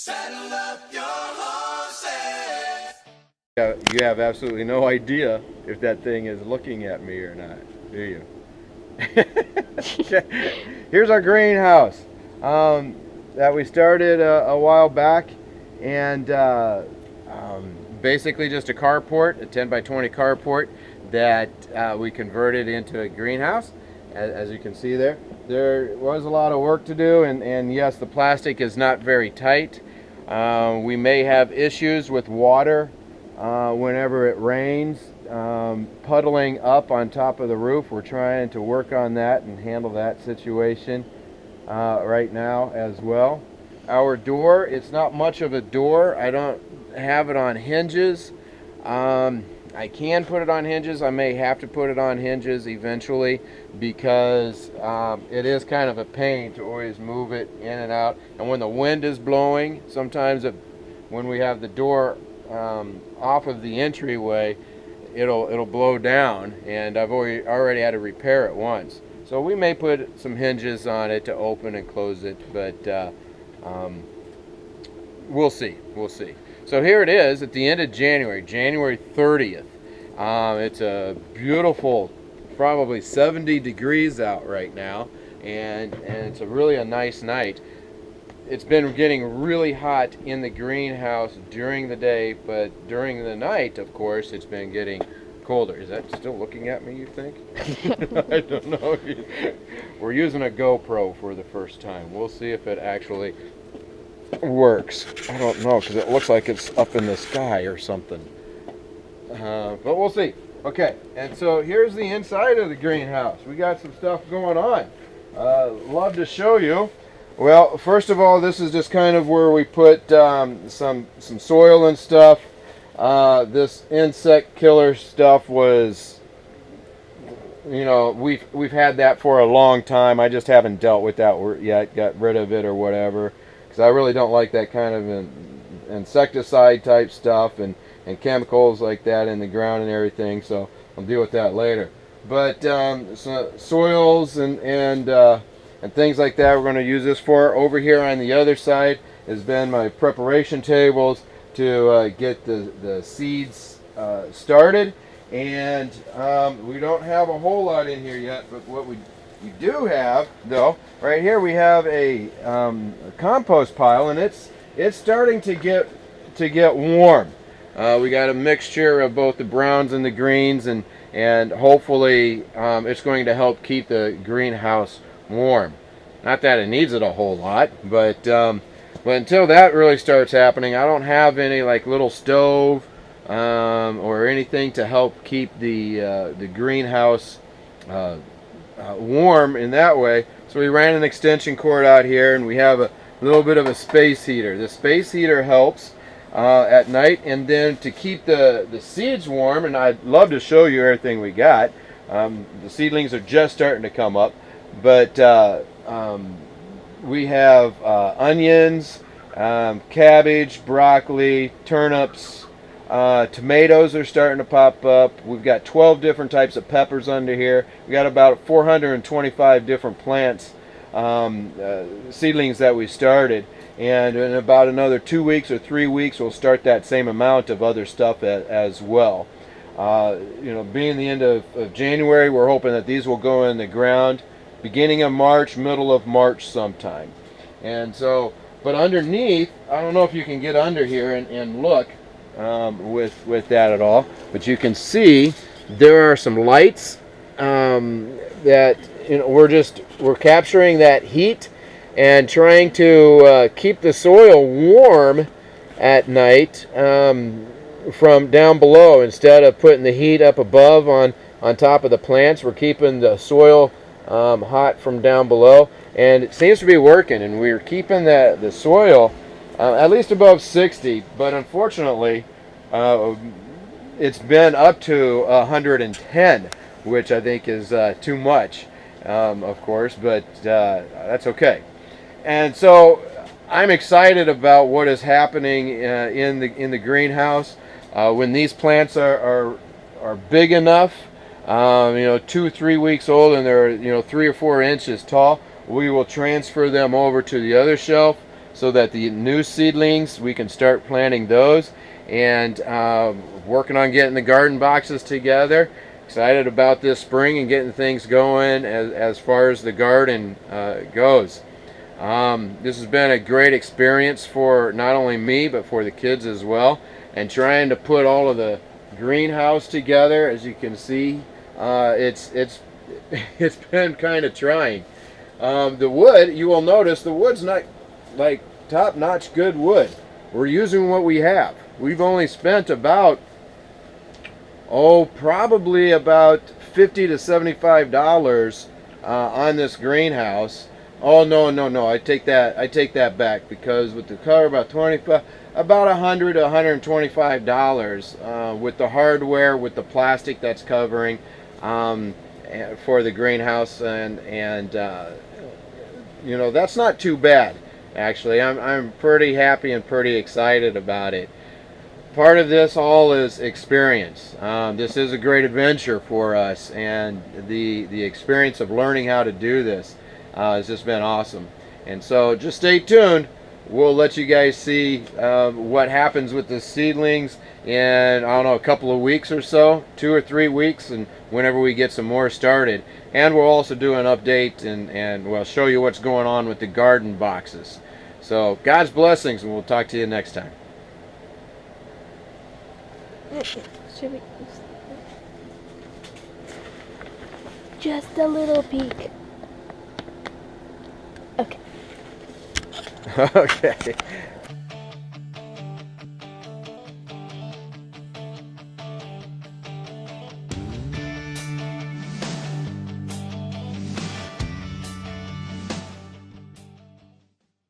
Saddle up your horses. Yeah, you have absolutely no idea if that thing is looking at me or not, do you? Here's our greenhouse that we started a while back, and basically just a carport, a 10 by 20 carport that we converted into a greenhouse. As you can see there was a lot of work to do, and yes, the plastic is not very tight. We may have issues with water whenever it rains, puddling up on top of the roof. We're trying to work on that and handle that situation right now as well. Our door, it's not much of a door. I don't have it on hinges. I can put it on hinges. I may have to put it on hinges eventually because it is kind of a pain to always move it in and out. And when the wind is blowing, sometimes when we have the door off of the entryway, it'll blow down, and I've already had to repair it once. So we may put some hinges on it to open and close it, but we'll see. So here it is at the end of January 30th. It's a beautiful, probably 70 degrees out right now, and it's really a nice night. It's been getting really hot in the greenhouse during the day, but during the night, of course, it's been getting colder. Is that still looking at me, you think? I don't know. We're using a GoPro for the first time. We'll see if it actually works. I don't know, because it looks like it's up in the sky or something. But we'll see. Okay, and so here's the inside of the greenhouse. We got some stuff going on. Love to show you. Well, first of all, this is just kind of where we put some soil and stuff. This insect killer stuff was, you know, we've had that for a long time. I just haven't dealt with that yet, got rid of it or whatever, because I really don't like that kind of insecticide type stuff and chemicals like that in the ground and everything. So I'll deal with that later. But so soils and things like that we're going to use this for. Over here on the other side has been my preparation tables to get the seeds started, and we don't have a whole lot in here yet, but what we do have, though, right here we have a compost pile, and it's starting to get warm. We got a mixture of both the browns and the greens, and hopefully it's going to help keep the greenhouse warm. Not that it needs it a whole lot, but until that really starts happening, I don't have any like little stove or anything to help keep the greenhouse warm in that way. So we ran an extension cord out here, and we have a little bit of a space heater. The space heater helps at night, and then to keep the seeds warm, and I'd love to show you everything we got. The seedlings are just starting to come up, but we have onions, cabbage, broccoli, turnips, tomatoes are starting to pop up. We've got 12 different types of peppers under here. We got about 425 different plants, seedlings that we started, and in about another 2 weeks or 3 weeks we'll start that same amount of other stuff as well. You know, being the end of January, we're hoping that these will go in the ground beginning of March, middle of March sometime. And so, but underneath, I don't know if you can get under here and look with that at all, but you can see there are some lights that, you know, we're capturing that heat and trying to keep the soil warm at night from down below. Instead of putting the heat up above on top of the plants, we're keeping the soil hot from down below, and it seems to be working, and we're keeping the soil at least above 60, but unfortunately it's been up to 110, which I think is too much, of course, but that's okay. And so I'm excited about what is happening in the greenhouse when these plants are big enough. You know, 2 or 3 weeks old, and they're, you know, 3 or 4 inches tall. We will transfer them over to the other shelf so that the new seedlings, we can start planting those, and working on getting the garden boxes together. Excited about this spring and getting things going as far as the garden goes. This has been a great experience for not only me but for the kids as well, and trying to put all of the greenhouse together. As you can see, it's been kind of trying. The wood, you will notice the wood's not like top-notch good wood. We're using what we have. We've only spent about, probably about $50 to $75 on this greenhouse. Oh, no, I take that back, because with the cover about $100 to $125 with the hardware, with the plastic that's covering for the greenhouse, and you know, that's not too bad. Actually, I'm pretty happy and pretty excited about it. Part of this all is experience. This is a great adventure for us, and the experience of learning how to do this has just been awesome. And so just stay tuned. We'll let you guys see what happens with the seedlings in, I don't know, a couple of weeks or so, 2 or 3 weeks, and whenever we get some more started. And we'll also do an update, and we'll show you what's going on with the garden boxes. So God's blessings, and we'll talk to you next time. Should we just a little peek? Okay. Okay.